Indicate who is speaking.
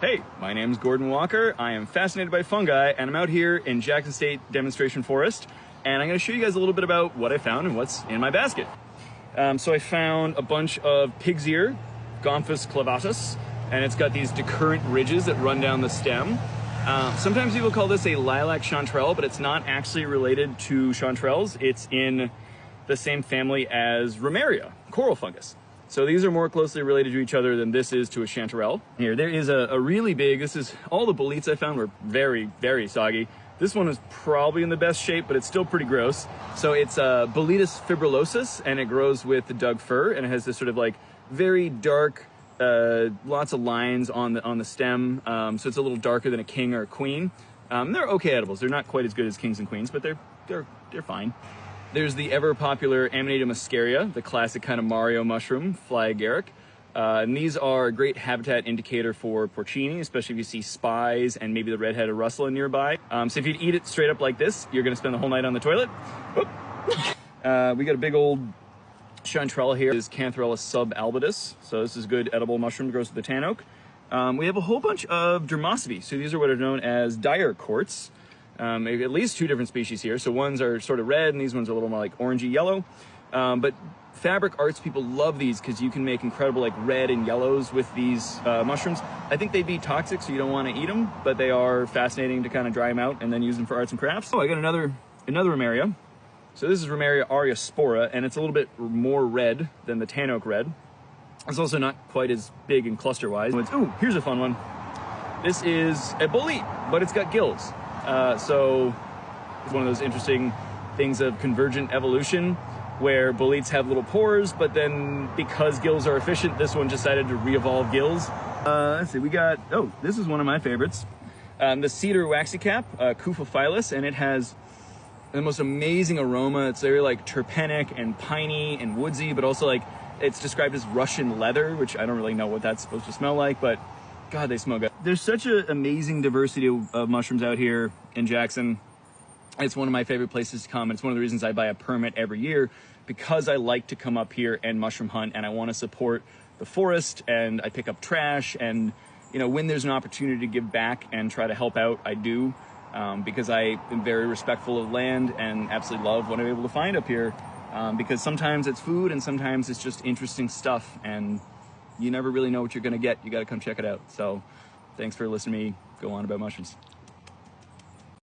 Speaker 1: Hey, my name's Gordon Walker. I am fascinated by fungi, and I'm out here in Jackson State Demonstration Forest, and I'm going to show you guys a little bit about what I found and what's in my basket. So I found a bunch of pig's ear, Gomphus clavatus, and it's got these decurrent ridges that run down the stem. Sometimes people call this a lilac chanterelle, but it's not actually related to chanterelles. It's in the same family as Romeria, coral fungus. So these are more closely related to each other than this is to a chanterelle. Here, there is a really big, all the boletes I found were very, very soggy. This one is probably in the best shape, but it's still pretty gross. So it's Boletus fibrillosus, and it grows with the Doug fir, and it has this sort of like very dark, lots of lines on the stem. So it's a little darker than a king or a queen. They're okay edibles. They're not quite as good as kings and queens, but they're fine. There's the ever popular Amanita muscaria, the classic kind of Mario mushroom, fly agaric. And these are a great habitat indicator for porcini, especially if you see spies and maybe the red-headed rustlin nearby. So if you'd eat it straight up like this, you're gonna spend the whole night on the toilet. We got a big old chanterelle here. This is Cantharellus subalbidus. So this is good edible mushroom that grows with the tan oak. We have a whole bunch of dermosidae. So these are what are known as dire quartz. At least two different species here. So ones are sort of red and these ones are a little more like orangey yellow. But fabric arts people love these because you can make incredible like red and yellows with these mushrooms. I think they'd be toxic, so you don't want to eat them, but they are fascinating to kind of dry them out and then use them for arts and crafts. Oh, I got another Romeria. So this is Romeria aureospora, and it's a little bit more red than the tan oak red. It's also not quite as big and cluster-wise. Ooh, here's a fun one. This is a bolete, but it's got gills. So it's one of those interesting things of convergent evolution where boletes have little pores, but then because gills are efficient, this one decided to re-evolve gills. Let's see, we got, oh, this is one of my favorites. The cedar waxycap, Cuphophilus, and it has the most amazing aroma. It's very like terpenic and piney and woodsy, but also like it's described as Russian leather, which I don't really know what that's supposed to smell like, but God, they smell good. There's such an amazing diversity of mushrooms out here in Jackson. It's one of my favorite places to come. It's one of the reasons I buy a permit every year, because I like to come up here and mushroom hunt, and I want to support the forest, and I pick up trash, and you know, when there's an opportunity to give back and try to help out, I do, because I am very respectful of land and absolutely love what I'm able to find up here, because sometimes it's food and sometimes it's just interesting stuff, and you never really know what you're going to get. You got to come check it out. So thanks for listening to me go on about mushrooms.